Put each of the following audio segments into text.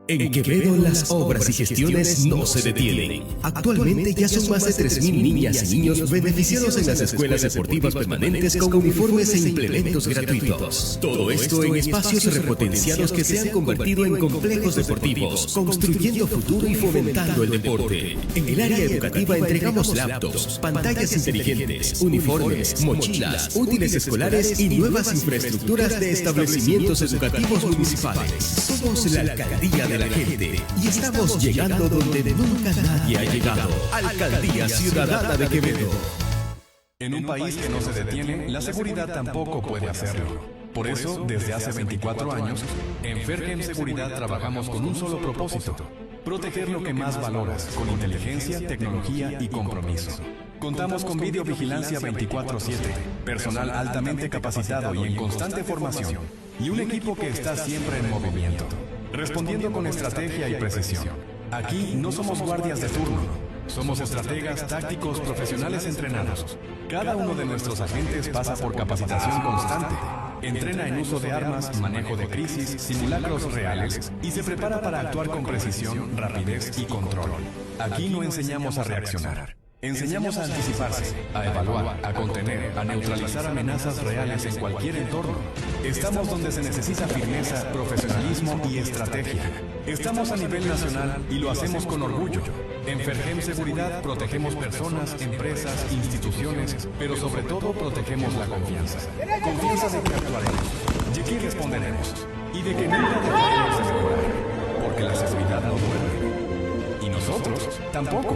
En Quevedo las obras y gestiones no se detienen. Actualmente ya son más de 3.000 niñas y niños beneficiados en las escuelas deportivas permanentes con uniformes e implementos gratuitos. Todo esto en espacios repotenciados que se han convertido en complejos deportivos, construyendo futuro y fomentando el deporte. En el área educativa entregamos laptops, pantallas inteligentes, uniformes, mochilas, útiles escolares y nuevas infraestructuras de establecimientos educativos municipales. Somos la alcaldía de la gente y estamos llegando donde nunca nadie ha llegado. Alcaldía Ciudadana de Quevedo. En un país que no se detiene, la seguridad tampoco puede hacerlo. Por eso, desde hace 24 años, en Fergem Seguridad trabajamos con un solo propósito: proteger lo que más valoras, con inteligencia, tecnología y compromiso. Contamos con videovigilancia 24/7, personal altamente capacitado y en constante formación, y un equipo que está siempre en movimiento, respondiendo con estrategia y precisión. Aquí no somos guardias de turno, somos estrategas tácticos profesionales entrenados. Cada uno de nuestros agentes pasa por capacitación constante, entrena en uso de armas, manejo de crisis, simulacros reales y se prepara para actuar con precisión, rapidez y control. Aquí no enseñamos a reaccionar. Enseñamos a anticiparse, a evaluar, a contener, a neutralizar amenazas reales en cualquier entorno. Estamos donde se necesita firmeza, profesionalismo y estrategia. Estamos a nivel nacional y lo hacemos con orgullo. En Fergem Seguridad protegemos personas, empresas, instituciones, pero sobre todo protegemos la confianza. Confianza de que actuaremos, de que responderemos y de que nunca dejaremos de mejorar, porque la seguridad no duerme. Y nosotros tampoco.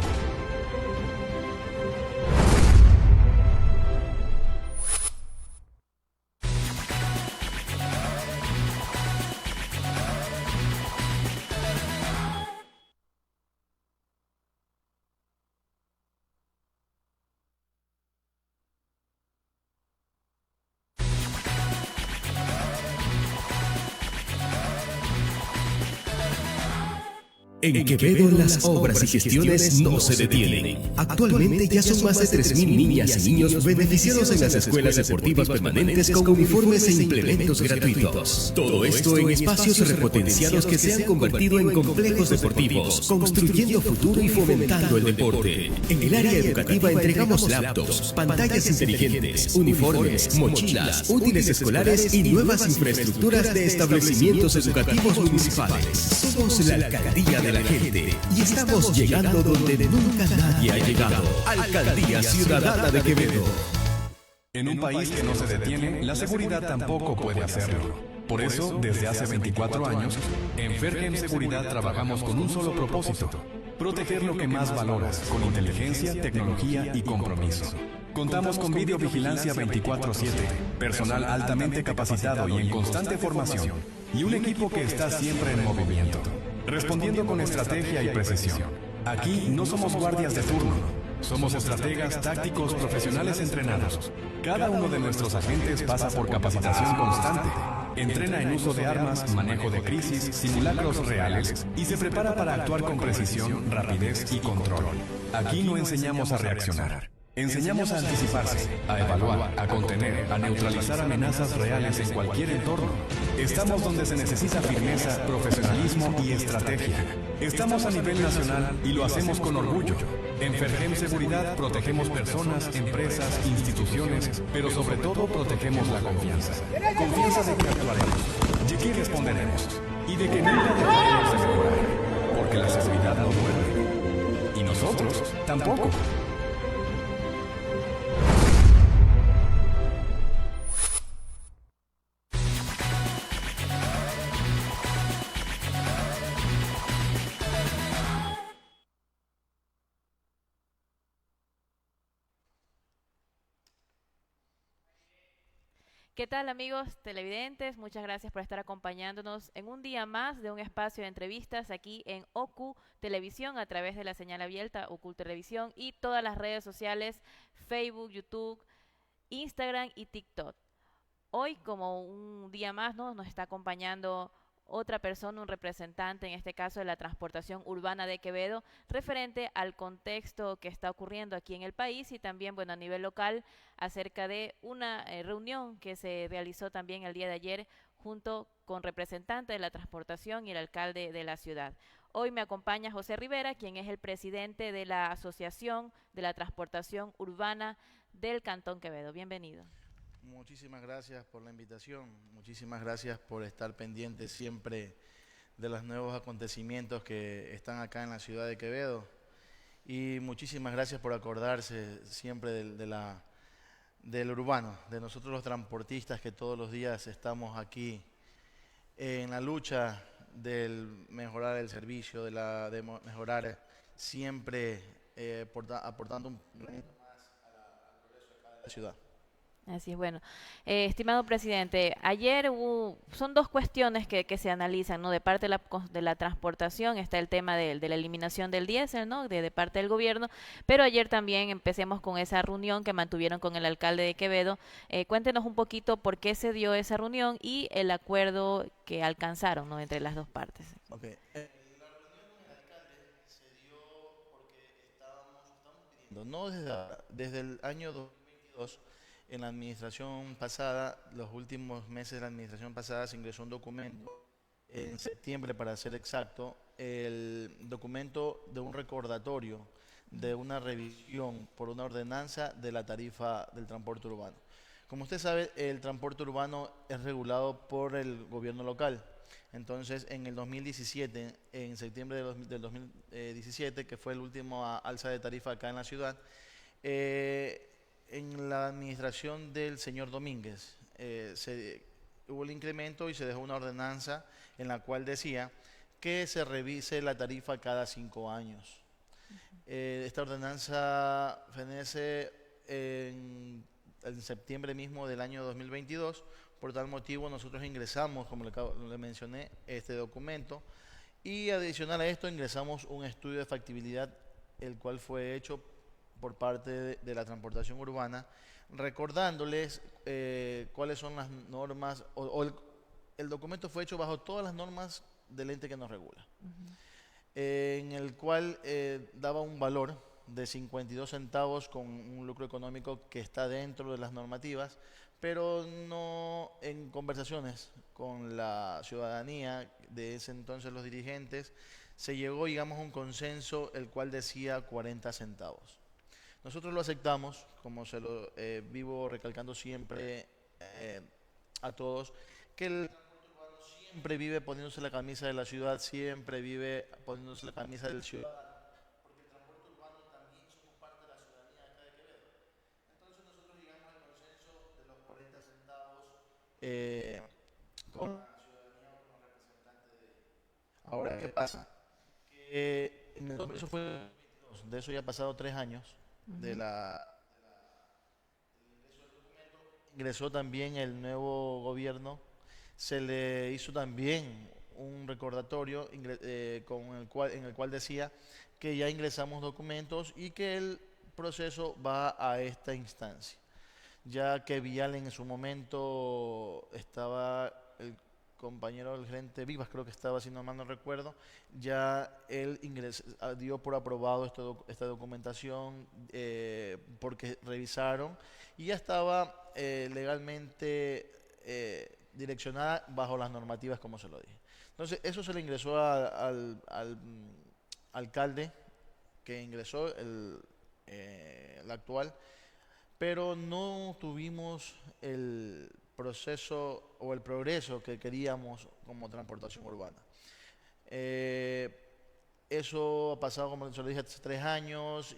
En Quevedo las obras y gestiones no se detienen. Actualmente ya son más de 3.000 niñas y niños beneficiados en las escuelas deportivas permanentes con uniformes e implementos gratuitos. Todo esto en espacios repotenciados que se han convertido en complejos deportivos, construyendo futuro y fomentando el deporte. En el área educativa entregamos laptops, pantallas inteligentes, uniformes, mochilas, útiles escolares y nuevas infraestructuras de establecimientos educativos municipales. Somos la alcaldía de la gente y estamos llegando donde nunca nadie ha llegado. Alcaldía Ciudadana de Quevedo. En un país que no se detiene, la seguridad tampoco puede hacerlo. Por eso, desde hace 24 años, en Fergem Seguridad trabajamos con un solo propósito: proteger lo que más valoras, con inteligencia, tecnología y compromiso. Contamos con videovigilancia 24/7, personal altamente capacitado y en constante formación, y un equipo que está siempre en movimiento, respondiendo con estrategia y precisión. Aquí no somos guardias de turno, somos estrategas tácticos profesionales entrenados. Cada uno de nuestros agentes pasa por capacitación constante, entrena en uso de armas, manejo de crisis, simulacros reales y se prepara para actuar con precisión, rapidez y control. Aquí no enseñamos a reaccionar. Enseñamos a anticiparse, a evaluar, a contener, a neutralizar amenazas reales en cualquier entorno. Estamos donde se necesita firmeza, profesionalismo y estrategia. Estamos a nivel nacional y lo hacemos con orgullo. En Fergem Seguridad protegemos personas, empresas, instituciones, pero sobre todo protegemos la confianza. Confianza de que actuaremos, de que responderemos y de que nunca dejaremos de mejorar, porque la seguridad no duerme. Y nosotros tampoco. ¿Qué tal, amigos televidentes? Muchas gracias por estar acompañándonos en un día más de un espacio de entrevistas aquí en OCU Televisión a través de la señal abierta OCU Televisión y todas las redes sociales Facebook, YouTube, Instagram y TikTok. Hoy, como un día más, ¿no?, nos está acompañando otra persona, un representante, en este caso de la transportación urbana de Quevedo, referente al contexto que está ocurriendo aquí en el país y también, bueno, a nivel local, acerca de una reunión que se realizó también el día de ayer junto con representantes de la transportación y el alcalde de la ciudad. Hoy me acompaña José Rivera, quien es el presidente de la Asociación de la Transportación Urbana del Cantón Quevedo. Bienvenido. Muchísimas gracias por la invitación, muchísimas gracias por estar pendiente siempre de los nuevos acontecimientos que están acá en la ciudad de Quevedo y muchísimas gracias por acordarse siempre del urbano, de nosotros los transportistas que todos los días estamos aquí en la lucha del mejorar el servicio, de mejorar siempre aportando un granito más al progreso de cada ciudad. Así es, bueno. Estimado presidente, ayer son dos cuestiones que se analizan, ¿no? De parte de la transportación está el tema de la eliminación del diésel, ¿no? De parte del gobierno, pero ayer también empecemos con esa reunión que mantuvieron con el alcalde de Quevedo. Cuéntenos un poquito por qué se dio esa reunión y el acuerdo que alcanzaron, ¿no? Entre las dos partes. Okay. La reunión con el alcalde se dio porque estamos pidiendo, no desde el año 2022, en la administración pasada, los últimos meses de la administración pasada, se ingresó un documento, en septiembre para ser exacto, el documento de un recordatorio de una revisión por una ordenanza de la tarifa del transporte urbano. Como usted sabe, el transporte urbano es regulado por el gobierno local. Entonces, en el 2017, en septiembre del 2017, que fue el último alza de tarifa acá en la ciudad, en la administración del señor Domínguez hubo el incremento y se dejó una ordenanza en la cual decía que se revise la tarifa cada 5 años. Esta ordenanza fenece en septiembre mismo del año 2022. Por tal motivo nosotros ingresamos, como le mencioné, este documento y adicional a esto ingresamos un estudio de factibilidad, el cual fue hecho por parte de la transportación urbana, recordándoles cuáles son las normas, el documento fue hecho bajo todas las normas del ente que nos regula, en el cual daba un valor de 52 centavos con un lucro económico que está dentro de las normativas, pero no en conversaciones con la ciudadanía de ese entonces, los dirigentes, se llegó, digamos, a un consenso el cual decía 40 centavos. Nosotros lo aceptamos, como se lo vivo recalcando siempre a todos, que el transporte urbano siempre vive poniéndose la camisa de la ciudad, siempre vive poniéndose la camisa del ciudadano, porque el transporte urbano también somos parte de la ciudadanía de acá de Quevedo. Entonces nosotros llegamos al consenso de los 40 centavos con la ciudadanía o con los representantes de ella. Ahora, ¿qué pasa? Que eso fue en el 2022, de eso ya ha pasado 3 años. Del ingreso del documento, ingresó también el nuevo gobierno, se le hizo también un recordatorio en el cual decía que ya ingresamos documentos y que el proceso va a esta instancia. Ya que Vial en su momento estaba, el compañero del gerente Vivas, creo que estaba, si no mal no recuerdo, ya él dio por aprobado esta documentación porque revisaron y ya estaba legalmente direccionada bajo las normativas, como se lo dije. Entonces, eso se le ingresó al alcalde, que ingresó el actual, pero no tuvimos el proceso o el progreso que queríamos como transportación urbana. Eso ha pasado, como se lo dije, hace 3 años.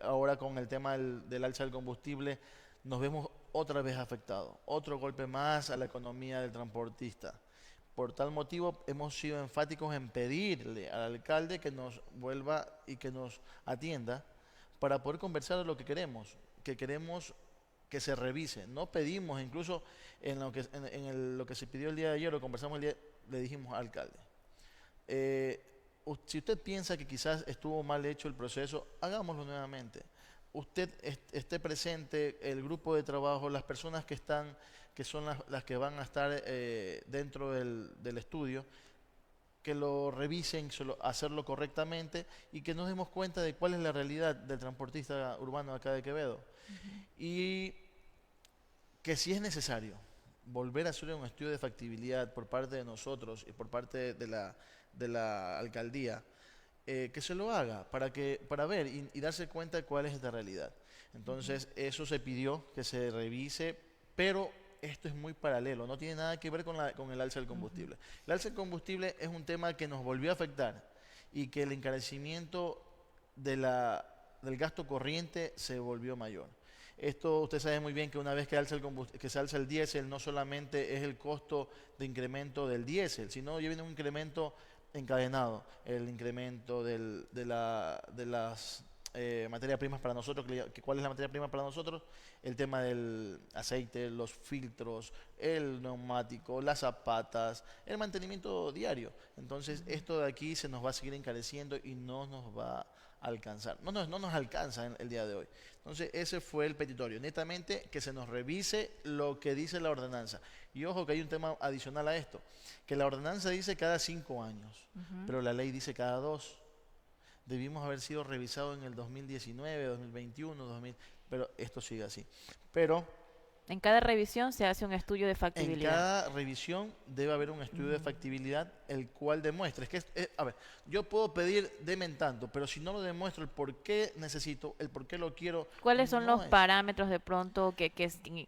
Ahora con el tema del alza del combustible nos vemos otra vez afectados. Otro golpe más a la economía del transportista. Por tal motivo hemos sido enfáticos en pedirle al alcalde que nos vuelva y que nos atienda para poder conversar de lo que queremos que se revise. No pedimos, incluso en lo que se pidió el día de ayer, lo conversamos le dijimos al alcalde, si usted piensa que quizás estuvo mal hecho el proceso, hagámoslo nuevamente. Usted esté presente, el grupo de trabajo, las personas que son las que van a estar dentro del estudio, que lo revisen, hacerlo correctamente y que nos demos cuenta de cuál es la realidad del transportista urbano acá de Quevedo. Y que si es necesario volver a hacer un estudio de factibilidad por parte de nosotros y por parte de la alcaldía, que se lo haga para ver y darse cuenta de cuál es esta realidad. Entonces, eso se pidió que se revise, pero esto es muy paralelo, no tiene nada que ver con el alza del combustible. El alza del combustible es un tema que nos volvió a afectar y que el encarecimiento del gasto corriente se volvió mayor. Esto usted sabe muy bien que una vez que se alza el diésel, no solamente es el costo de incremento del diésel, sino ya viene un incremento encadenado, el incremento de las materias primas para nosotros. ¿Cuál es la materia prima para nosotros? El tema del aceite, los filtros, el neumático, las zapatas, el mantenimiento diario. Entonces, esto de aquí se nos va a seguir encareciendo y no nos va a alcanzar. No nos alcanza el día de hoy. Entonces, ese fue el petitorio. Netamente, que se nos revise lo que dice la ordenanza. Y ojo que hay un tema adicional a esto, que la ordenanza dice cada 5 años, pero la ley dice cada 2. Debimos haber sido revisados en el 2019, 2021, pero esto sigue así. Pero en cada revisión se hace un estudio de en factibilidad. cada revisión debe haber un estudio de factibilidad el cual demuestre. A ver, yo puedo pedir tanto, pero si no lo demuestro el por qué necesito, el por qué lo quiero. ¿Cuáles son los parámetros de pronto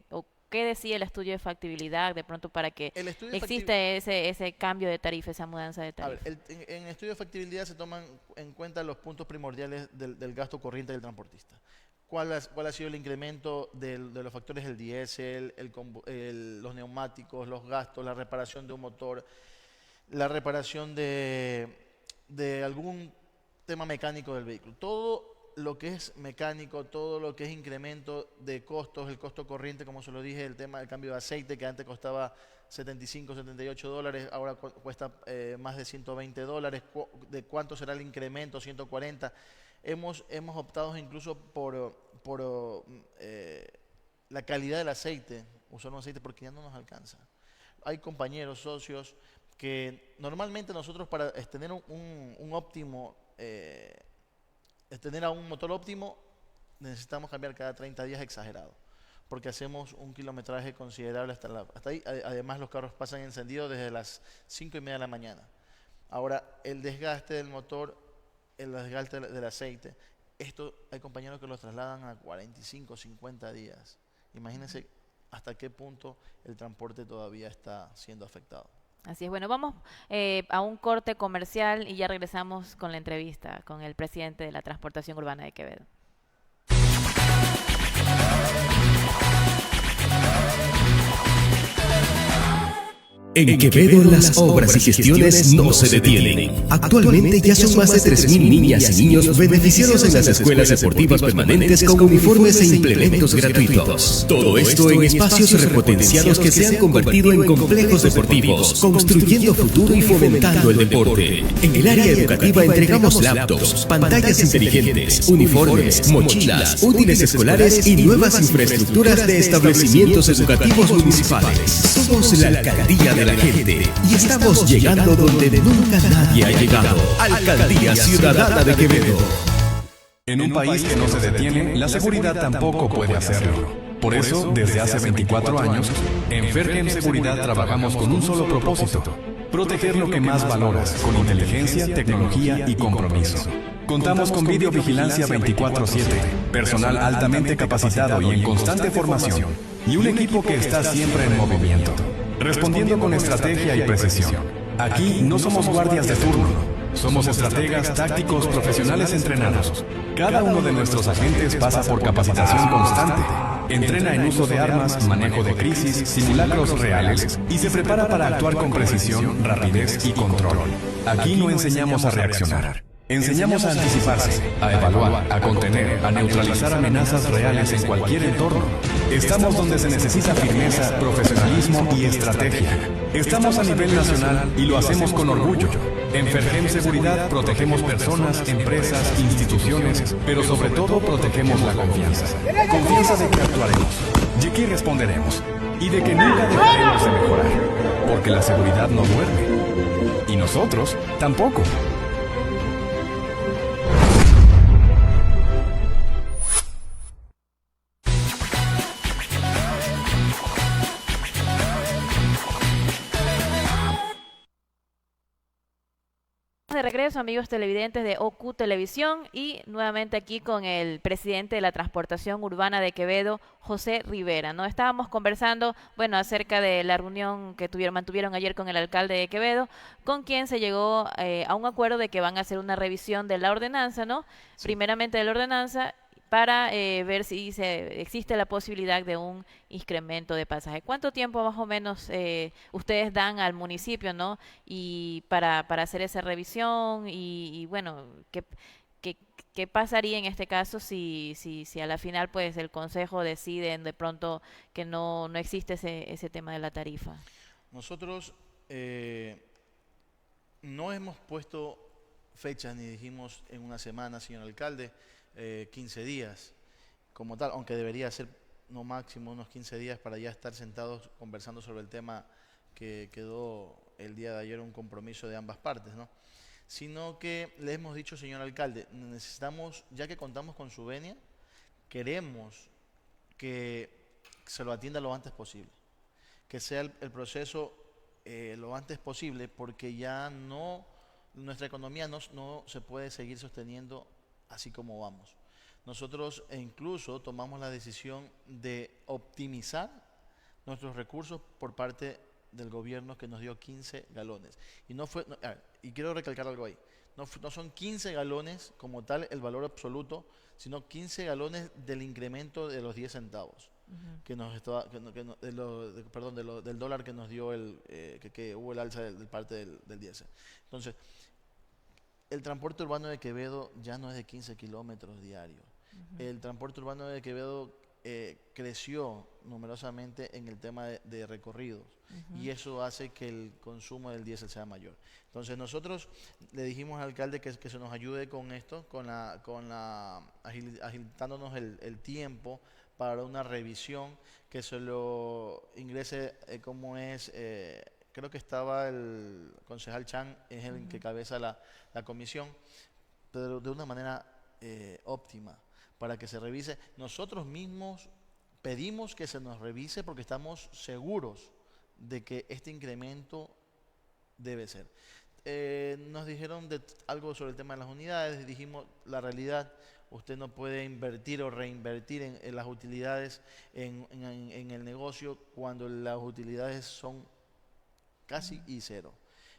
o qué decía el estudio de factibilidad de pronto para que existe ese cambio de tarifa, esa mudanza de tarifa? A ver, en el estudio de factibilidad se toman en cuenta los puntos primordiales del gasto corriente del transportista. ¿Cuál ha sido el incremento de los factores del diésel, los neumáticos, los gastos, la reparación de un motor, la reparación de algún tema mecánico del vehículo? Todo lo que es mecánico, todo lo que es incremento de costos, el costo corriente, como se lo dije, el tema del cambio de aceite, que antes costaba $75, $78, ahora cuesta más de $120. ¿De cuánto será el incremento? 140. Hemos optado incluso por la calidad del aceite, usar un aceite porque ya no nos alcanza. Hay compañeros, socios, que normalmente nosotros para tener un óptimo, tener a un motor óptimo, necesitamos cambiar cada 30 días exagerado, porque hacemos un kilometraje considerable hasta ahí. Además, los carros pasan encendidos desde las 5:30 de la mañana. Ahora, el desgaste del motor, el desgaste del aceite, esto hay compañeros que los trasladan a 45, 50 días. Imagínense hasta qué punto el transporte todavía está siendo afectado. Así es. Bueno, vamos a un corte comercial y ya regresamos con la entrevista con el presidente de la Transportación Urbana de Quevedo. En Quevedo las obras y gestiones no se detienen. Actualmente ya son más de 3.000 niñas y niños beneficiados en las escuelas deportivas permanentes con uniformes e implementos gratuitos. Todo esto en espacios repotenciados que se han convertido en complejos deportivos, construyendo futuro y fomentando el deporte. En el área educativa entregamos laptops, pantallas inteligentes, uniformes, mochilas, útiles escolares y nuevas infraestructuras de establecimientos educativos municipales. Somos la alcaldía de la gente y estamos llegando donde nunca nadie ha llegado. Alcaldía Ciudadana de Quevedo. En un país que no se detiene, la seguridad tampoco puede hacerlo. Por eso, desde hace 24 años, en Fergem Seguridad trabajamos con un solo propósito: proteger lo que más valoras, con inteligencia, tecnología y compromiso. Contamos con videovigilancia 24/7, personal altamente capacitado y en constante formación, y un equipo que está siempre en movimiento, respondiendo con estrategia y precisión. Aquí no somos guardias de turno, somos estrategas tácticos profesionales entrenados. Cada uno de nuestros agentes pasa por capacitación constante, entrena en uso de armas, manejo de crisis, simulacros reales y se prepara para actuar con precisión, rapidez y control. Aquí no enseñamos a reaccionar. Enseñamos a anticiparse, a evaluar, a contener, a neutralizar amenazas reales en cualquier entorno. Estamos donde se necesita firmeza, profesionalismo y estrategia. Estamos a nivel nacional y lo hacemos con orgullo. En Fergem Seguridad protegemos personas, empresas, instituciones, pero sobre todo protegemos la confianza. Confianza de que actuaremos, de que responderemos y de que nunca dejaremos de mejorar, porque la seguridad no duerme. Y nosotros tampoco. de regreso, amigos televidentes de OQ Televisión, y nuevamente aquí con el presidente de la Transportación Urbana de Quevedo, José Rivera, ¿no? Estábamos conversando, bueno, acerca de la reunión que mantuvieron ayer con el alcalde de Quevedo, con quien se llegó a un acuerdo de que van a hacer una revisión de la ordenanza, ¿no? Sí. Primeramente de la ordenanza, para ver si existe la posibilidad de un incremento de pasaje. ¿Cuánto tiempo más o menos ustedes dan al municipio, ¿no? Y para hacer esa revisión y bueno, qué, qué pasaría en este caso si a la final pues el consejo decide de pronto que no existe ese tema de la tarifa? Nosotros no hemos puesto fechas ni dijimos en una semana, señor alcalde, 15 días como tal, aunque debería ser no máximo unos 15 días para ya estar sentados conversando sobre el tema que quedó el día de ayer un compromiso de ambas partes, ¿no? Sino que le hemos dicho, señor alcalde, necesitamos, ya que contamos con su venia, queremos que se lo atienda lo antes posible, que sea el proceso lo antes posible, porque ya no, nuestra economía no se puede seguir sosteniendo así como vamos. Nosotros incluso tomamos la decisión de optimizar nuestros recursos por parte del gobierno, que nos dio 15 galones. Y no fue, y quiero recalcar algo ahí, no son 15 galones como tal el valor absoluto, sino 15 galones del incremento de los 10 centavos. Que nos estaba, del dólar que nos dio que hubo el alza del parte del diésel. Entonces, el transporte urbano de Quevedo ya no es de 15 kilómetros diarios. El transporte urbano de Quevedo creció numerosamente en el tema de recorridos, y eso hace que el consumo del diésel sea mayor. Entonces nosotros le dijimos al alcalde que se nos ayude con esto, agilitándonos el tiempo para una revisión, que se lo ingrese como es, creo que estaba el concejal Chan, es el que cabeza la comisión, pero de una manera óptima, para que se revise. Nosotros mismos pedimos que se nos revise porque estamos seguros de que este incremento debe ser. Nos dijeron algo sobre el tema de las unidades, dijimos la realidad, usted no puede invertir o reinvertir en las utilidades en el negocio cuando las utilidades son casi y cero.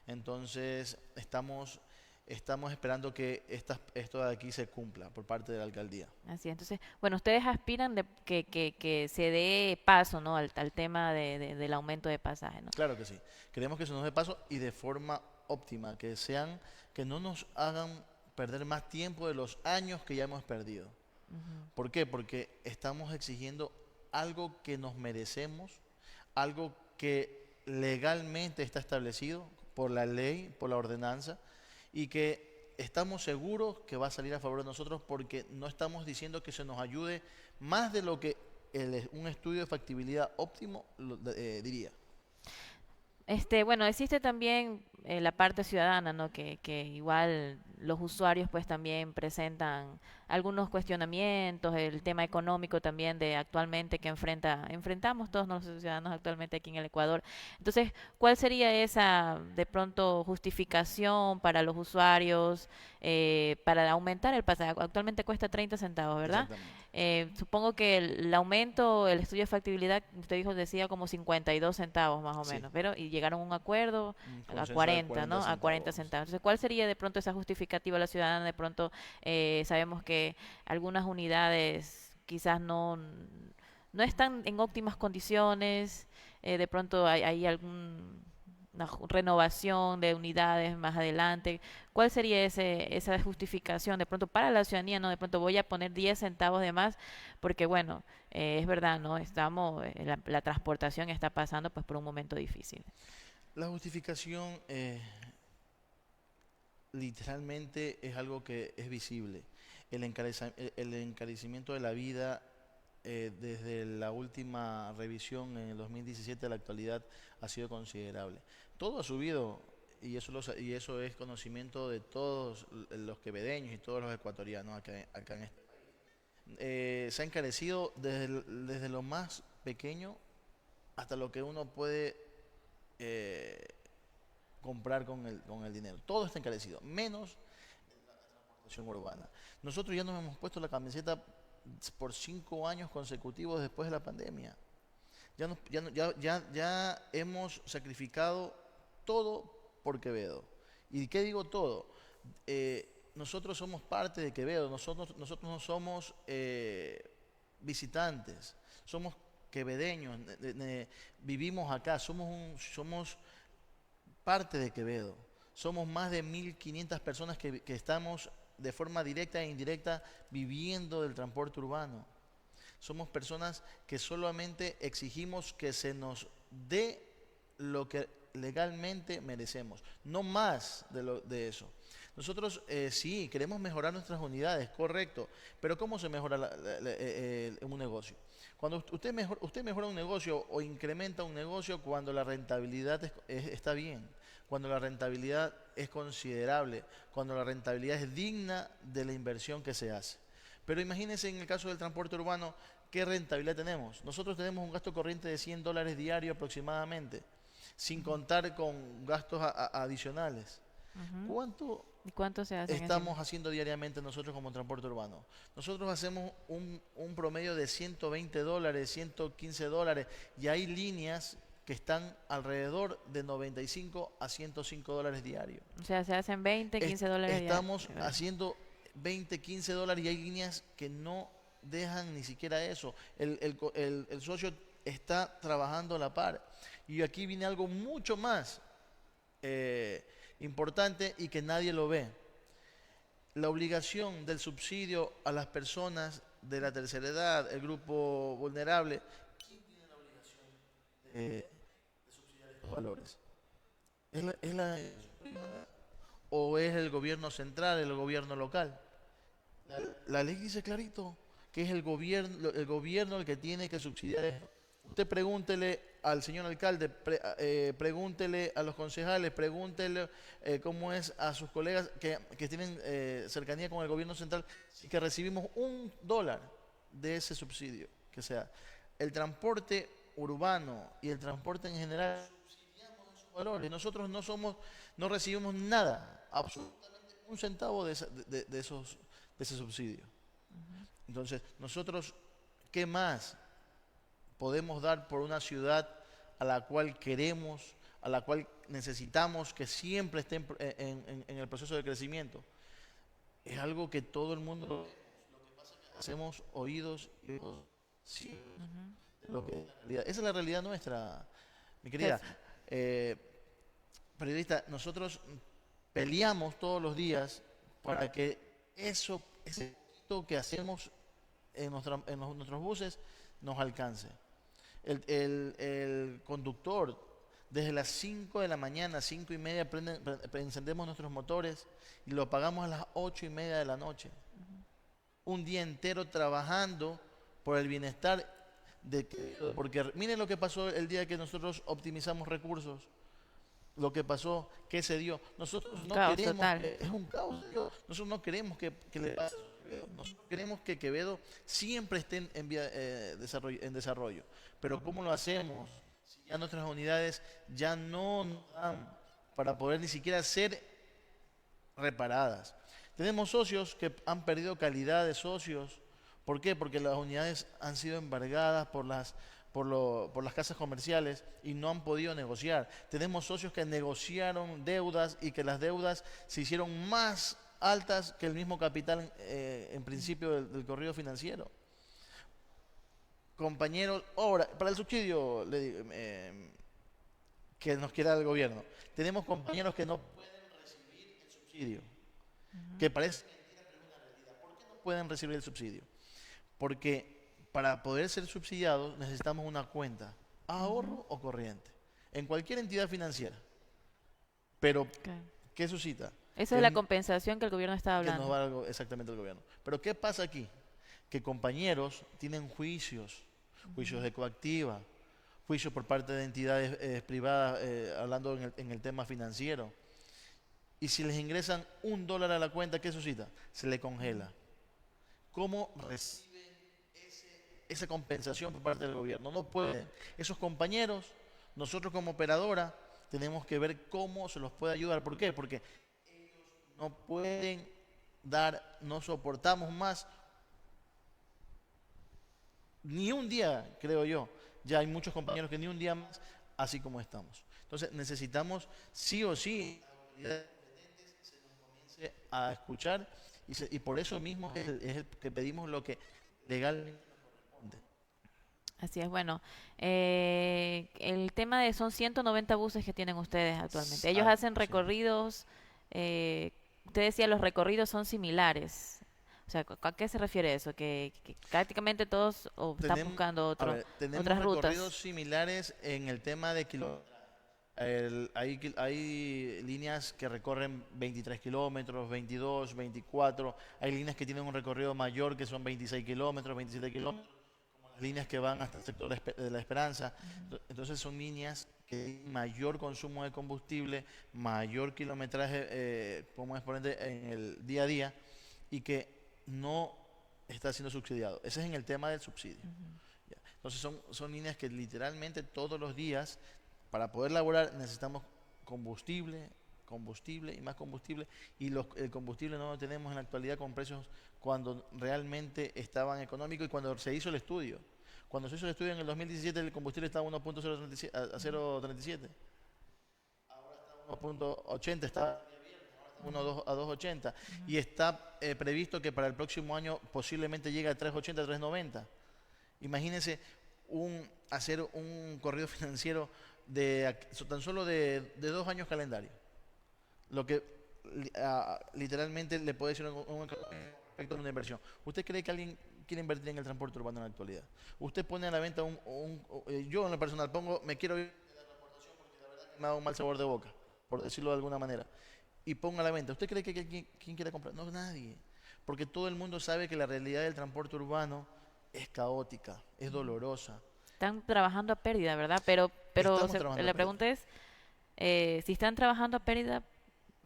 Entonces estamos esperando que esto de aquí se cumpla por parte de la alcaldía. Así, entonces, bueno, ustedes aspiran que se dé paso, ¿no? al tema del aumento de pasaje, ¿no? Claro que sí. Queremos que se nos dé paso y de forma óptima, que no nos hagan perder más tiempo de los años que ya hemos perdido. ¿Por qué? Porque estamos exigiendo algo que nos merecemos, algo que legalmente está establecido por la ley, por la ordenanza, y que estamos seguros que va a salir a favor de nosotros, porque no estamos diciendo que se nos ayude más de lo que un estudio de factibilidad óptimo diría. Bueno, existe también la parte ciudadana, ¿no? Que igual los usuarios pues también presentan algunos cuestionamientos, el tema económico también de actualmente que enfrentamos todos los ciudadanos actualmente aquí en el Ecuador. Entonces, ¿cuál sería esa de pronto justificación para los usuarios para aumentar el pasaje? Actualmente cuesta 30 centavos, ¿verdad? Exactamente. Supongo que el aumento, el estudio de factibilidad, usted decía como 52 centavos más o Sí. menos, pero y llegaron a un acuerdo Un a consenso de 40, ¿no? A 40 centavos. centavos. Entonces, ¿cuál sería de pronto esa justificativa a la ciudadana? De pronto sabemos que algunas unidades quizás no están en óptimas condiciones, de pronto hay una renovación de unidades más adelante. ¿Cuál sería esa justificación de pronto para la ciudadanía? No, de pronto voy a poner 10 centavos de más porque, bueno, es verdad, ¿no? La transportación está pasando pues por un momento difícil. La justificación literalmente es algo que es visible. El encarecimiento de la vida desde la última revisión en el 2017 a la actualidad ha sido considerable. Todo ha subido, y eso es conocimiento de todos los quevedeños y todos los ecuatorianos acá en este país. Se ha encarecido desde lo más pequeño hasta lo que uno puede comprar con el dinero. Todo está encarecido, menos urbana. Nosotros ya nos hemos puesto la camiseta por 5 años consecutivos después de la pandemia. Ya hemos sacrificado todo por Quevedo. ¿Y qué digo todo? Nosotros somos parte de Quevedo, nosotros no somos visitantes, somos quevedeños, vivimos acá, somos parte de Quevedo. Somos más de 1.500 personas que estamos de forma directa e indirecta viviendo del transporte urbano. Somos personas que solamente exigimos que se nos dé lo que legalmente merecemos, no más de eso. Nosotros sí, queremos mejorar nuestras unidades, correcto, pero ¿cómo se mejora un negocio? Cuando usted mejora un negocio o incrementa un negocio cuando la rentabilidad está bien, cuando la rentabilidad es considerable, cuando la rentabilidad es digna de la inversión que se hace. Pero imagínense en el caso del transporte urbano, ¿qué rentabilidad tenemos? Nosotros tenemos un gasto corriente de $100 diario aproximadamente, sin contar con gastos adicionales. ¿Y cuánto se hace? Estamos haciendo diariamente nosotros como transporte urbano? Nosotros hacemos un promedio de $120, $115, y hay líneas que están alrededor de $95 a $105 diario. O sea, se hacen 20, 15 dólares diarios. Estamos haciendo 20, 15 dólares y hay líneas que no dejan ni siquiera eso. El socio está trabajando a la par. Y aquí viene algo mucho más importante y que nadie lo ve. La obligación del subsidio a las personas de la tercera edad, el grupo vulnerable. ¿Quién tiene la obligación de subsidiar estos valores? ¿O es el gobierno central, el gobierno local? La ley dice clarito que es el gobierno el que tiene que subsidiar esto. Usted pregúntele al señor alcalde, pregúntele a los concejales, pregúntele cómo es a sus colegas que tienen cercanía con el gobierno central, que recibimos $1 de ese subsidio. Que sea el transporte urbano y el transporte en general, subsidiamos esos valores. Nosotros no recibimos nada, absolutamente un centavo de ese subsidio. Entonces, nosotros, ¿qué más podemos dar por una ciudad a la cual queremos, a la cual necesitamos que siempre esté en el proceso de crecimiento? Es algo que todo el mundo lo que pasa es que hacemos oídos y ojos sí, esa es la realidad nuestra, mi querida periodista. Nosotros peleamos todos los días para que ese poquito que hacemos en nuestros buses nos alcance. El conductor, desde las 5 de la mañana, 5:30, encendemos nuestros motores y lo apagamos a las 8:30 de la noche. Un día entero trabajando por el bienestar porque miren lo que pasó el día que nosotros optimizamos recursos. Lo que pasó, ¿qué se dio? Nosotros no queremos, es un caos. Nosotros no queremos que le pase. Nosotros queremos que Quevedo siempre esté en desarrollo. Pero ¿cómo lo hacemos? Si ya nuestras unidades ya no nos dan para poder ni siquiera ser reparadas. Tenemos socios que han perdido calidad de socios. ¿Por qué? Porque las unidades han sido embargadas por las casas comerciales y no han podido negociar. Tenemos socios que negociaron deudas y que las deudas se hicieron más altas que el mismo capital en principio del corrido financiero. Compañeros, ahora, para el subsidio que nos quiera el gobierno, tenemos compañeros que no pueden recibir el subsidio, que parece mentira, pero es una realidad. ¿Por qué no pueden recibir el subsidio? Porque para poder ser subsidiados necesitamos una cuenta, ahorro o corriente, en cualquier entidad financiera. Pero, ¿qué suscita? Esa es la compensación que el gobierno está hablando. Que nos va exactamente el gobierno. Pero ¿qué pasa aquí? Que compañeros tienen juicios de coactiva, juicios por parte de entidades privadas, hablando en el tema financiero. Y si les ingresan $1 a la cuenta, ¿qué suscita? Se le congela. ¿Cómo reciben esa compensación por parte del gobierno? No pueden. Esos compañeros, nosotros como operadora, tenemos que ver cómo se los puede ayudar. ¿Por qué? Porque no pueden dar, no soportamos más ni un día, creo yo. Ya hay muchos compañeros que ni un día más, así como estamos. Entonces necesitamos sí o sí a escuchar y por eso mismo es el que pedimos lo que legalmente corresponde. Así es, bueno, el tema de son 190 buses que tienen ustedes actualmente. Ellos hacen Sí. recorridos, usted decía los recorridos son similares. O sea, ¿a qué se refiere eso? Que prácticamente todos están buscando Tenemos otras recorridos rutas. similares en el tema de kilómetros. Hay líneas que recorren 23 kilómetros, 22, 24. Hay líneas que tienen un recorrido mayor que son 26 kilómetros, 27 kilómetros. Las líneas que van hasta el sector de la Esperanza. Entonces son líneas que tienen mayor consumo de combustible, mayor kilometraje como exponente en el día a día y que no está siendo subsidiado. Ese es en el tema del subsidio. ¿Ya? Entonces son líneas que literalmente todos los días, para poder laborar, necesitamos combustible y más combustible, y el combustible no lo tenemos en la actualidad con precios cuando realmente estaban económicos y cuando se hizo el estudio. Cuando se hizo el estudio en el 2017 el combustible estaba a 1.037 a 0.37. Ahora está a 1.80, está a 2.80 y está previsto que para el próximo año posiblemente llegue a 3.80, 3.90. Imagínense hacer un corrido financiero tan solo de 2 años calendario. Lo que literalmente le puede decir un respecto a una inversión. ¿Usted cree que alguien quiere invertir en el transporte urbano en la actualidad? Usted pone a la venta yo en lo personal me quiero ir de la transportación porque la verdad que me da un mal sabor de boca, por decirlo de alguna manera. Y ponga a la venta. ¿Usted cree que quién quiere comprar? No, nadie. Porque todo el mundo sabe que la realidad del transporte urbano es caótica, es dolorosa. Están trabajando a pérdida, ¿verdad? Pero Estamos trabajando la a pregunta es, si están trabajando a pérdida,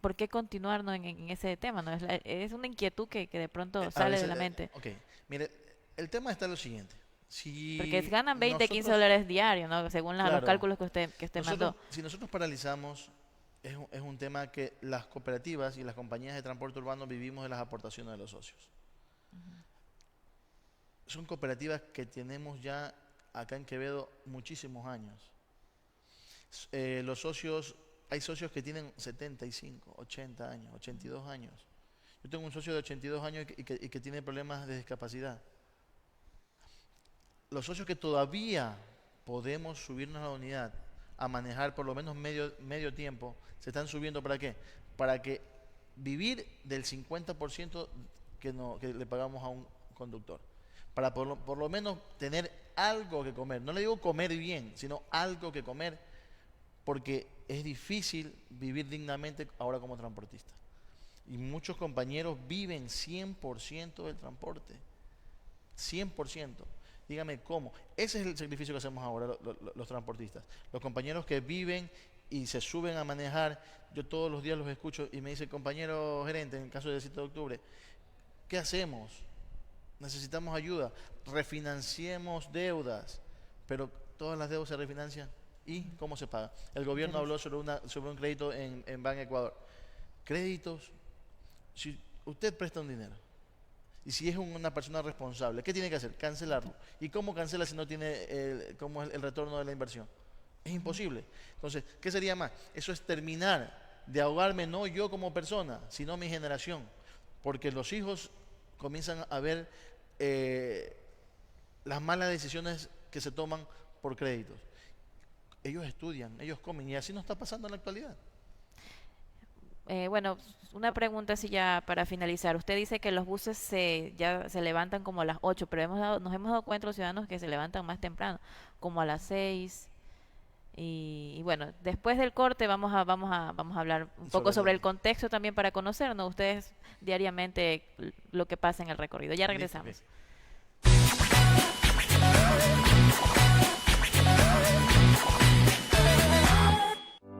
¿por qué continuar, ¿no? en ese tema? ¿No? Es una inquietud que de pronto sale de la mente. Ok, mire, el tema está lo siguiente. Porque ganan 20, 15 dólares diarios, ¿no? Según los Claro. cálculos que usted mandó. Si nosotros paralizamos, es un tema que las cooperativas y las compañías de transporte urbano vivimos de las aportaciones de los socios. Son cooperativas que tenemos ya acá en Quevedo muchísimos años. Los socios, hay socios que tienen 75, 80 años, 82 años. Yo tengo un socio de 82 años y que tiene problemas de discapacidad. Los socios que todavía podemos subirnos a la unidad a manejar por lo menos medio tiempo, se están subiendo ¿para qué? Para que vivir del 50% que le pagamos a un conductor. Para por lo menos tener algo que comer. No le digo comer bien, sino algo que comer, porque es difícil vivir dignamente ahora como transportista. Y muchos compañeros viven 100% del transporte. 100%. Dígame cómo. Ese es el sacrificio que hacemos ahora los transportistas. Los compañeros que viven y se suben a manejar, yo todos los días los escucho y me dice, compañero gerente, en el caso del 7 de octubre, ¿qué hacemos? Necesitamos ayuda. Refinanciemos deudas. Pero todas las deudas se refinancian. ¿Y cómo se paga? El gobierno habló sobre un crédito en Ban Ecuador. Créditos, si usted presta un dinero y si es una persona responsable, ¿qué tiene que hacer? Cancelarlo. ¿Y cómo cancela si no tiene cómo es el retorno de la inversión? Es imposible. Entonces, ¿qué sería más? Eso es terminar de ahogarme, no yo como persona, sino mi generación. Porque los hijos comienzan a ver las malas decisiones que se toman por créditos. Ellos estudian, ellos comen, y así no está pasando en la actualidad. Bueno, una pregunta así ya para finalizar. Usted dice que los buses ya se levantan como a las 8, pero nos hemos dado cuenta los ciudadanos que se levantan más temprano, como a las 6. Y bueno, después del corte vamos a hablar un poco sobre el contexto también para conocernos ustedes diariamente lo que pasa en el recorrido. Ya regresamos. Listo.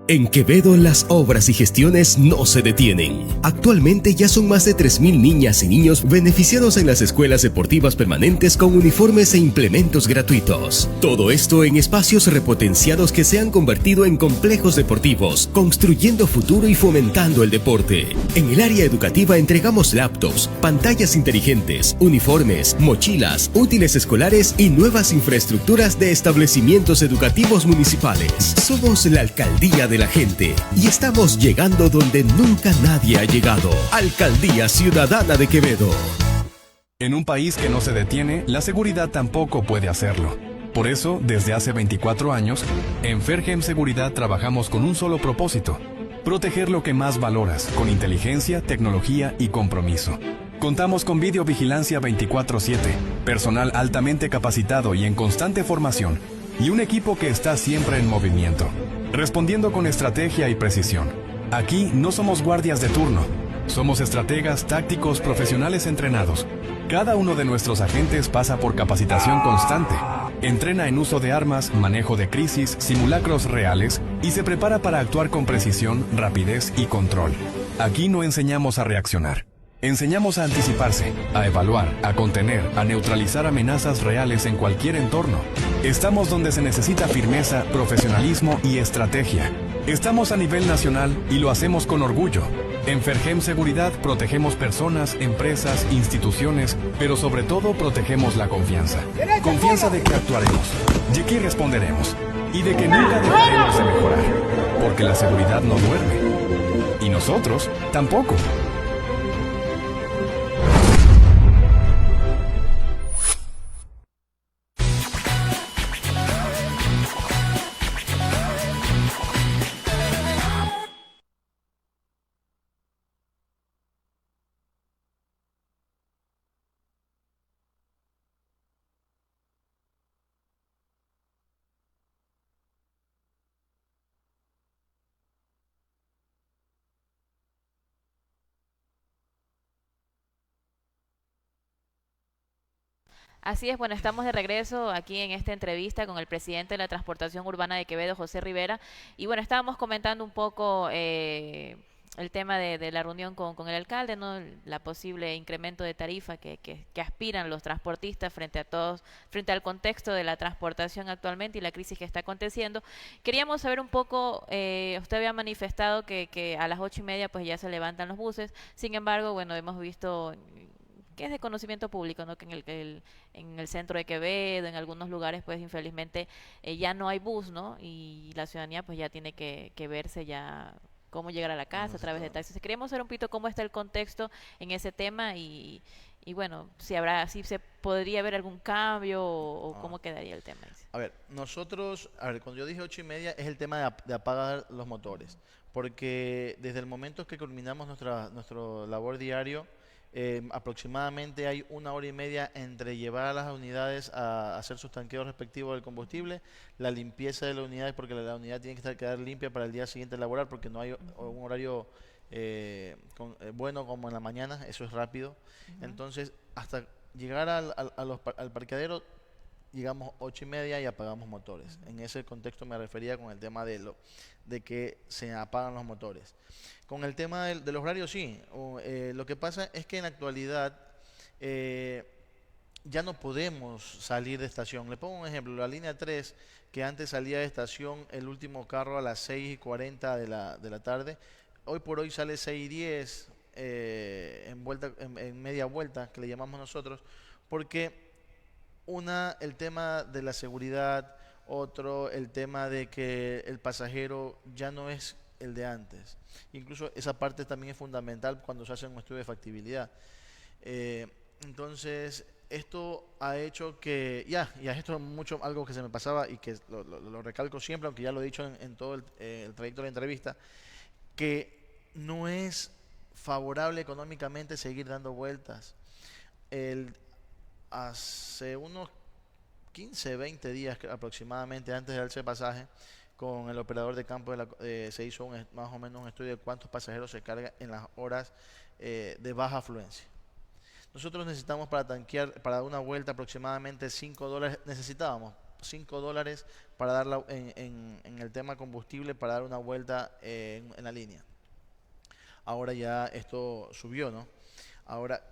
En Quevedo las obras y gestiones no se detienen. Actualmente ya son más de 3.000 niñas y niños beneficiados en las escuelas deportivas permanentes con uniformes e implementos gratuitos. Todo esto en espacios repotenciados que se han convertido en complejos deportivos, construyendo futuro y fomentando el deporte. En el área educativa entregamos laptops, pantallas inteligentes, uniformes, mochilas, útiles escolares y nuevas infraestructuras de establecimientos educativos municipales. Somos la alcaldía de la gente y estamos llegando donde nunca nadie ha llegado. Alcaldía Ciudadana de Quevedo. En un país que no se detiene, la seguridad tampoco puede hacerlo. Por eso, desde hace 24 años, en Fergem Seguridad trabajamos con un solo propósito: proteger lo que más valoras, con inteligencia, tecnología y compromiso. Contamos con videovigilancia 24/7, personal altamente capacitado y en constante formación, y un equipo que está siempre en movimiento, respondiendo con estrategia y precisión. Aquí no somos guardias de turno, somos estrategas tácticos profesionales entrenados. Cada uno de nuestros agentes pasa por capacitación constante, entrena en uso de armas, manejo de crisis, simulacros reales y se prepara para actuar con precisión, rapidez y control. Aquí no enseñamos a reaccionar. Enseñamos a anticiparse, a evaluar, a contener, a neutralizar amenazas reales en cualquier entorno. Estamos donde se necesita firmeza, profesionalismo y estrategia. Estamos a nivel nacional y lo hacemos con orgullo. En Fergem Seguridad protegemos personas, empresas, instituciones, pero sobre todo protegemos la confianza. Confianza de que actuaremos, de que responderemos y de que nunca dejaremos de mejorar. Porque la seguridad no duerme. Y nosotros tampoco. Así es, bueno, estamos de regreso aquí en esta entrevista con el presidente de la Transportación Urbana de Quevedo, José Rivera. Y bueno, estábamos comentando un poco el tema de la reunión con el alcalde, ¿no? La posible incremento de tarifa que aspiran los transportistas frente a todos, frente al contexto de la transportación actualmente y la crisis que está aconteciendo. Queríamos saber un poco, usted había manifestado que a las 8:30 pues ya se levantan los buses. Sin embargo, bueno, hemos visto que es de conocimiento público, ¿no? Que en el centro de Quevedo, en algunos lugares, pues infelizmente ya no hay bus, ¿no? Y la ciudadanía pues ya tiene que verse ya cómo llegar a la casa a través de taxis. Queríamos saber un poquito cómo está el contexto en ese tema y bueno, si se podría ver algún cambio o cómo quedaría el tema. A ver, nosotros, cuando yo dije 8:30 es el tema de apagar los motores, porque desde el momento que culminamos nuestro labor diario, aproximadamente hay 1 hora y media entre llevar a las unidades a hacer sus tanqueos respectivos del combustible, la limpieza de las unidades, porque la unidad tiene que quedar limpia para el día siguiente laborar, porque no hay un horario bueno como en la mañana, eso es rápido. Entonces, hasta llegar al parqueadero, llegamos 8:30 y apagamos motores. En ese contexto me refería con el tema de que se apagan los motores. Con el tema de los horarios, sí. Lo que pasa es que en la actualidad ya no podemos salir de estación. Le pongo un ejemplo, la línea 3, que antes salía de estación el último carro a las 6:40 de la tarde, hoy por hoy sale 6:10 en media vuelta, que le llamamos nosotros, porque el tema de la seguridad, otro, el tema de que el pasajero ya no es el de antes. Incluso esa parte también es fundamental cuando se hace un estudio de factibilidad. Entonces, esto ha hecho que, y a esto mucho algo que se me pasaba y que lo recalco siempre, aunque ya lo he dicho en todo el trayecto de la entrevista, que no es favorable económicamente seguir dando vueltas. Hace unos 15, 20 días aproximadamente antes de darse pasaje, con el operador de campo se hizo más o menos un estudio de cuántos pasajeros se cargan en las horas de baja afluencia. Nosotros necesitamos para tanquear, para dar una vuelta aproximadamente $5, necesitábamos $5 para dar en el tema combustible para dar una vuelta en la línea. Ahora ya esto subió, ¿no? Ahora,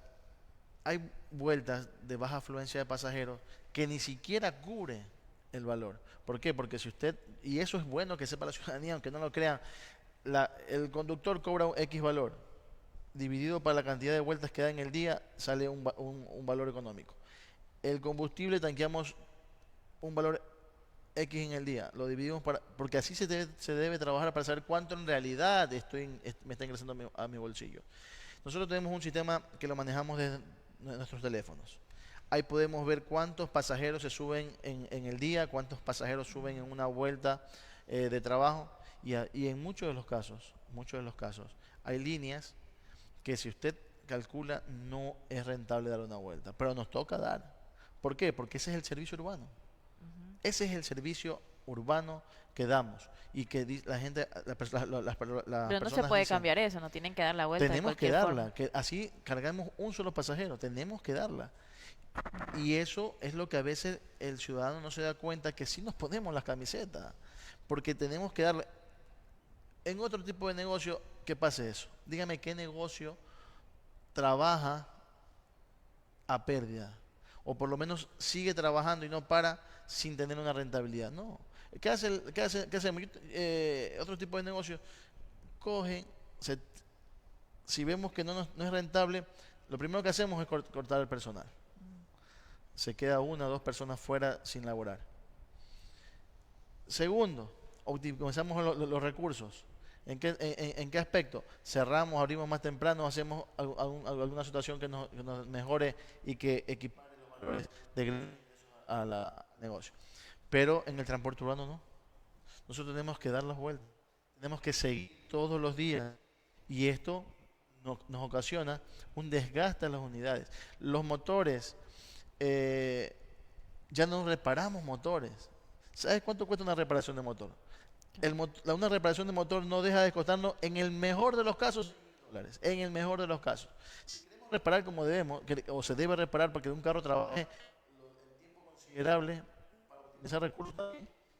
hay vueltas de baja afluencia de pasajeros que ni siquiera cubre el valor. ¿Por qué? Porque si usted, y eso es bueno que sepa la ciudadanía, aunque no lo crean, el conductor cobra un X valor, dividido para la cantidad de vueltas que da en el día, sale un valor económico. El combustible tanqueamos un valor X en el día, lo dividimos porque así se debe trabajar para saber cuánto en realidad me está ingresando a mi bolsillo. Nosotros tenemos un sistema que lo manejamos desde nuestros teléfonos. Ahí podemos ver cuántos pasajeros se suben en el día, cuántos pasajeros suben en una vuelta de trabajo, y en muchos de los casos, hay líneas que si usted calcula no es rentable dar una vuelta, pero nos toca dar. ¿Por qué? Porque ese es el servicio urbano. Ese es el servicio urbano que damos y que la gente, las Pero no personas se puede dicen, cambiar eso, no tienen que dar la vuelta de tenemos que cualquier darla, forma. que así cargamos un solo pasajero, tenemos que darla. Y eso es lo que a veces el ciudadano no se da cuenta, que sí nos ponemos las camisetas, porque tenemos que darle. En otro tipo de negocio, ¿qué pasa eso? Dígame qué negocio trabaja a pérdida, o por lo menos sigue trabajando y no para sin tener una rentabilidad. No. ¿Qué hacemos? Otro tipo de negocio, cogen, si vemos que no es rentable, lo primero que hacemos es cortar el personal. Se queda 1 o 2 personas fuera sin laborar. Segundo, optimizamos los recursos. ¿En qué aspecto? Cerramos, abrimos más temprano, hacemos alguna situación que nos mejore y que equipare los valores al negocio. Pero en el transporte urbano no. Nosotros tenemos que dar las vueltas, tenemos que seguir todos los días, y esto nos ocasiona un desgaste a las unidades. Los motores, ya no reparamos motores. ¿Sabes cuánto cuesta una reparación de motor? Una reparación de motor no deja de costarnos, en el mejor de los casos, $100. En el mejor de los casos. Si queremos reparar como debemos, o se debe reparar para que un carro trabaje el tiempo considerable para optimizar recursos,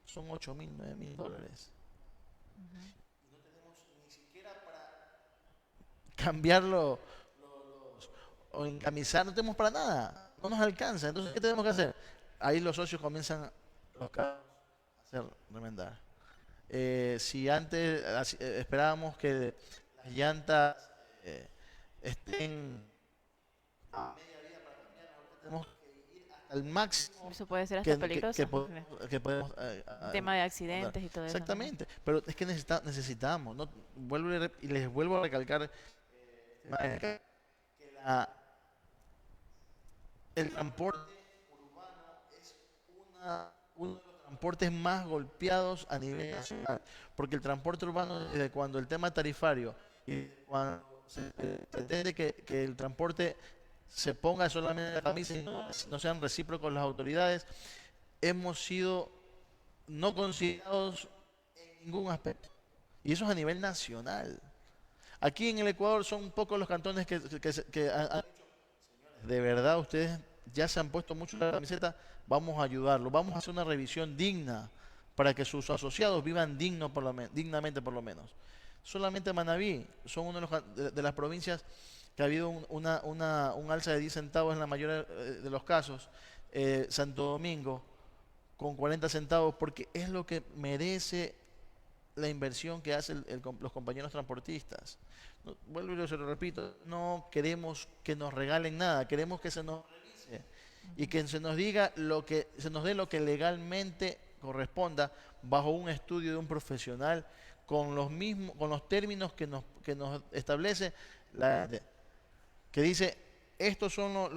son $8.000, $9.000. Y no tenemos ni siquiera para cambiarlo o encamisar, no tenemos para nada, no nos alcanza. Entonces, ¿qué tenemos que hacer? Ahí los socios comienzan, los carros, a hacer remendar. Si antes esperábamos que las llantas estén a media vida para cambiar, ahora tenemos que ir hasta el máximo Eso puede ser hasta peligroso. que podemos Tema de accidentes y todo eso. exactamente, pero es que necesitamos, ¿no? Y les vuelvo a recalcar que el transporte urbano es uno de los transportes más golpeados a nivel nacional, porque el transporte urbano, desde cuando el tema tarifario y cuando se pretende que el transporte se ponga solamente la camisa y no sean recíprocos las autoridades, hemos sido no considerados en ningún aspecto, y eso es a nivel nacional. Aquí en el Ecuador son pocos los cantones que han dicho, de verdad ustedes ya se han puesto mucho la camiseta, vamos a ayudarlos, vamos a hacer una revisión digna para que sus asociados vivan dignamente por lo menos. Solamente Manabí son una de las provincias que ha habido un alza de 10 centavos en la mayoría de los casos. Santo Domingo con 40 centavos, porque es lo que merece la inversión que hacen los compañeros transportistas. No, vuelvo y se lo repito, no queremos que nos regalen nada, queremos que se nos revise y que se nos diga se nos dé lo que legalmente corresponda, bajo un estudio de un profesional, con los términos que nos establece que dice: estos son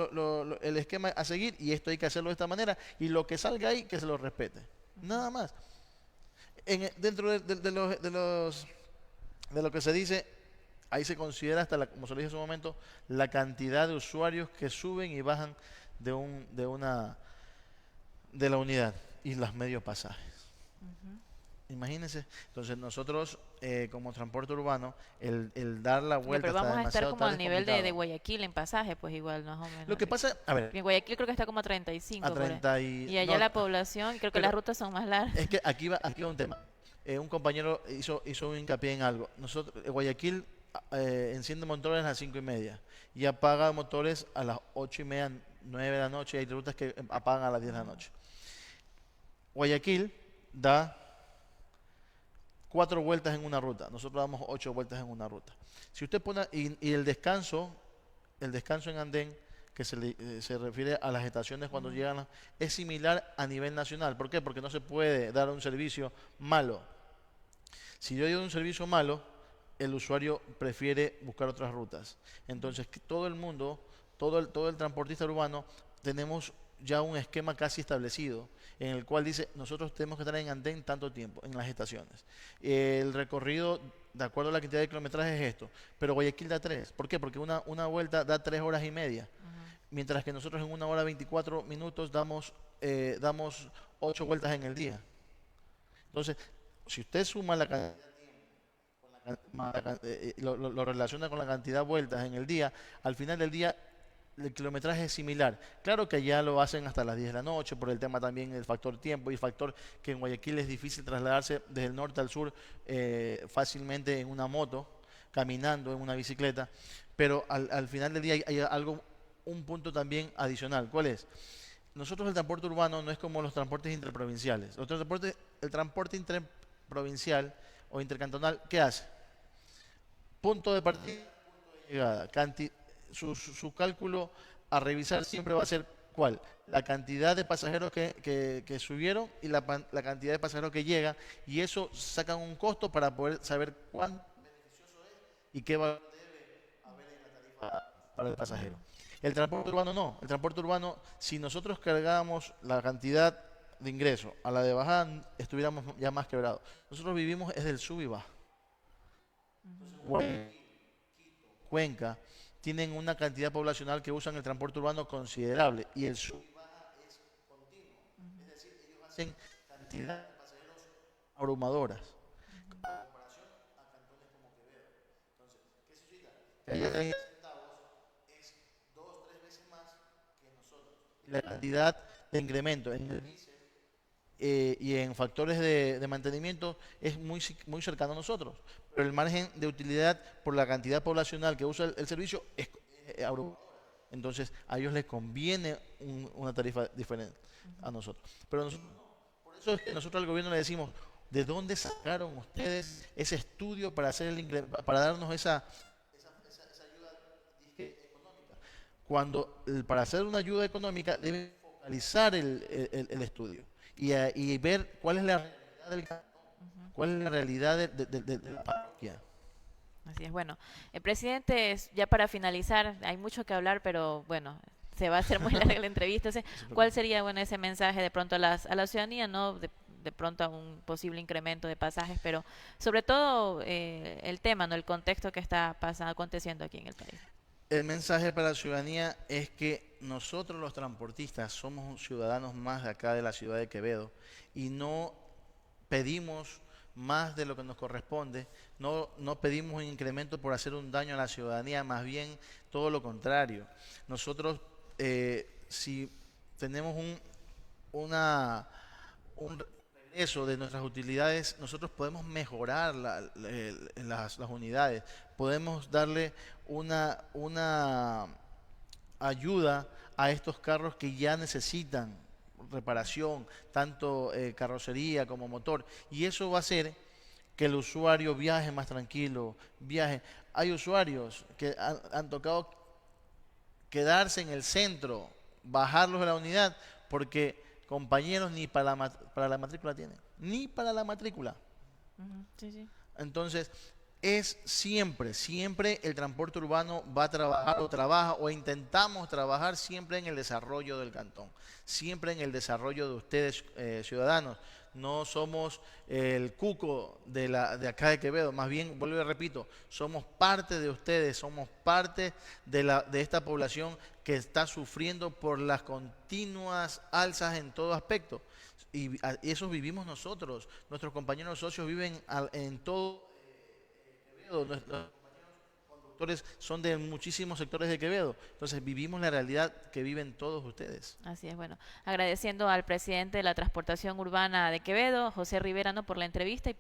el esquema a seguir y esto hay que hacerlo de esta manera, y lo que salga ahí que se lo respete, nada más. Dentro de lo que se dice, ahí se considera hasta, como se lo dije hace un momento, la cantidad de usuarios que suben y bajan de la unidad y los medios pasajes. Imagínense. Entonces nosotros como transporte urbano, el dar la Ya, vuelta pero hasta vamos a estar demasiado como tarde al es nivel de complicado. Guayaquil en pasaje, pues igual, más o menos. Lo que pasa, a ver, En Guayaquil creo que está como a 35 a por ahí. 30 y... Y allá No, la población, creo que pero las rutas son más largas. es que aquí va un tema. Un compañero hizo un hincapié en algo. Nosotros, Guayaquil enciende motores a las 5:30 y apaga motores a las 8:30, 9 de la noche. Hay rutas que apagan a las 10 de la noche. Guayaquil da 4 vueltas en una ruta. Nosotros damos 8 vueltas en una ruta. Si usted pone, y el descanso en andén, que se refiere a las estaciones cuando llegan, es similar a nivel nacional. ¿Por qué? Porque no se puede dar un servicio malo. Si yo doy un servicio malo, el usuario prefiere buscar otras rutas. Entonces, que todo el mundo, todo el transportista urbano, tenemos ya un esquema casi establecido en el cual dice, nosotros tenemos que estar en andén tanto tiempo, en las estaciones. El recorrido, de acuerdo a la cantidad de kilometraje, es esto. Pero Guayaquil da 3. ¿Por qué? Porque una vuelta da 3 horas y media. Mientras que nosotros en 1 hora 24 minutos damos 8 vueltas en el día. Entonces, si usted suma la cantidad lo relaciona con la cantidad de vueltas en el día, al final del día el kilometraje es similar. Claro que allá lo hacen hasta las 10 de la noche por el tema también del factor tiempo y factor que en Guayaquil es difícil trasladarse desde el norte al sur fácilmente en una moto, caminando, en una bicicleta, pero al final del día hay un punto también adicional. ¿Cuál es? Nosotros el transporte urbano no es como los transportes interprovinciales. El transporte interprovincial o intercantonal, ¿qué hace? Punto de partida, punto de llegada. Su cálculo a revisar siempre va a ser ¿cuál? La cantidad de pasajeros que subieron y la cantidad de pasajeros que llega, y eso sacan un costo para poder saber cuán beneficioso es y qué valor debe haber en la tarifa para el pasajero. El transporte urbano no. El transporte urbano, si nosotros cargábamos la cantidad de ingreso a la de bajada, estuviéramos ya más quebrados. Nosotros vivimos es del sub y baja. Cuenca tienen una cantidad poblacional que usan el transporte urbano considerable y el sub y baja es continuo. Es decir, ellos hacen cantidad de pasajeros abrumadoras en comparación a cantones como Quevedo. Entonces, ¿qué significa? Que allá 30 centavos es 2 3 veces más que nosotros. Y la cantidad de incremento en el diésel y en factores de mantenimiento es muy cercano a nosotros, pero el margen de utilidad por la cantidad poblacional que usa el servicio es abrumadora. Entonces a ellos les conviene una tarifa diferente a nosotros, pero nosotros no. Por eso es que nosotros al gobierno le decimos, ¿de dónde sacaron ustedes ese estudio para para darnos esa ayuda económica? Cuando para hacer una ayuda económica deben focalizar el estudio y ver cuál es la realidad del cantón, cuál es la realidad de la parroquia. Así es, bueno. Presidente, ya para finalizar, hay mucho que hablar, pero bueno, se va a hacer muy larga la entrevista. ¿Cuál sería bueno ese mensaje de pronto a la ciudadanía, no de pronto a un posible incremento de pasajes, pero sobre todo el tema, no el contexto que está aconteciendo aquí en el país? El mensaje para la ciudadanía es que nosotros los transportistas somos ciudadanos más de acá de la ciudad de Quevedo y no pedimos más de lo que nos corresponde, no pedimos un incremento por hacer un daño a la ciudadanía, más bien todo lo contrario. Nosotros si tenemos un regreso de nuestras utilidades, nosotros podemos mejorar las unidades, podemos darle una ayuda a estos carros que ya necesitan reparación, tanto carrocería como motor, y eso va a hacer que el usuario viaje más tranquilo, Hay usuarios que han tocado quedarse en el centro, bajarlos de la unidad, porque compañeros ni para la matrícula tienen, ni para la matrícula. Sí, sí. Entonces, es siempre el transporte urbano va a trabajar o trabaja o intentamos trabajar siempre en el desarrollo del cantón, siempre en el desarrollo de ustedes ciudadanos. no somos el cuco de acá de Quevedo, más bien, vuelvo y repito, somos parte de ustedes, somos parte de esta población que está sufriendo por las continuas alzas en todo aspecto. Y eso vivimos nosotros, nuestros compañeros socios viven en todo Quevedo, nuestros conductores son de muchísimos sectores de Quevedo, entonces vivimos la realidad que viven todos ustedes. Así es, bueno, agradeciendo al presidente de la Transportación Urbana de Quevedo, José Rivera, ¿no?, por la entrevista y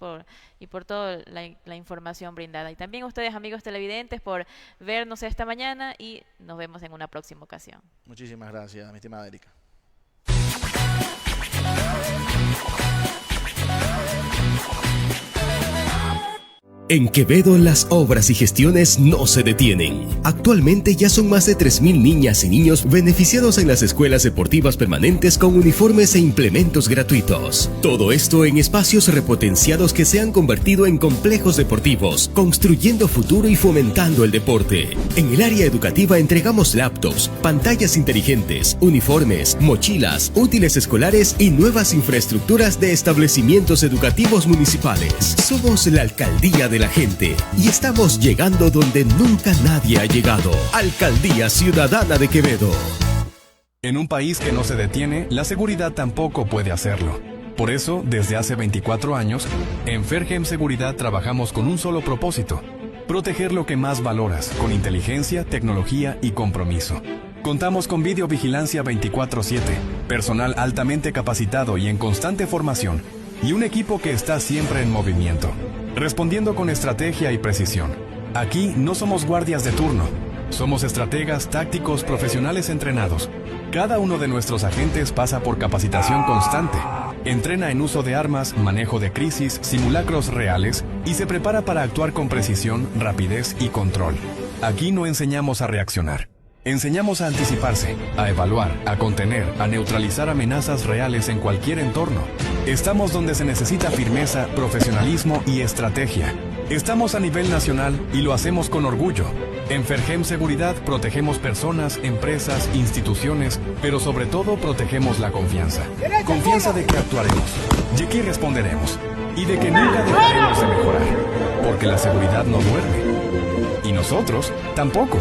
por toda la información brindada. Y también a ustedes, amigos televidentes, por vernos esta mañana y nos vemos en una próxima ocasión. Muchísimas gracias, mi estimada Erika. En Quevedo las obras y gestiones no se detienen. Actualmente ya son más de 3.000 niñas y niños beneficiados en las escuelas deportivas permanentes con uniformes e implementos gratuitos. Todo esto en espacios repotenciados que se han convertido en complejos deportivos, construyendo futuro y fomentando el deporte. En el área educativa entregamos laptops, pantallas inteligentes, uniformes, mochilas, útiles escolares y nuevas infraestructuras de establecimientos educativos municipales. Somos la alcaldía de la gente y estamos llegando donde nunca nadie ha llegado. Alcaldía Ciudadana de Quevedo. En un país que no se detiene, la seguridad tampoco puede hacerlo. Por eso, desde hace 24 años, en Fergem Seguridad trabajamos con un solo propósito: proteger lo que más valoras, con inteligencia, tecnología y compromiso. Contamos con videovigilancia 24/7, personal altamente capacitado y en constante formación, y un equipo que está siempre en movimiento, respondiendo con estrategia y precisión. Aquí no somos guardias de turno, somos estrategas tácticos profesionales entrenados. Cada uno de nuestros agentes pasa por capacitación constante, entrena en uso de armas, manejo de crisis, simulacros reales y se prepara para actuar con precisión, rapidez y control. Aquí no enseñamos a reaccionar. Enseñamos a anticiparse, a evaluar, a contener, a neutralizar amenazas reales en cualquier entorno. Estamos donde se necesita firmeza, profesionalismo y estrategia. Estamos a nivel nacional y lo hacemos con orgullo. En Fergem Seguridad protegemos personas, empresas, instituciones, pero sobre todo protegemos la confianza. Confianza de que actuaremos, de que responderemos y de que nunca dejaremos de mejorar, porque la seguridad no duerme. Y nosotros tampoco.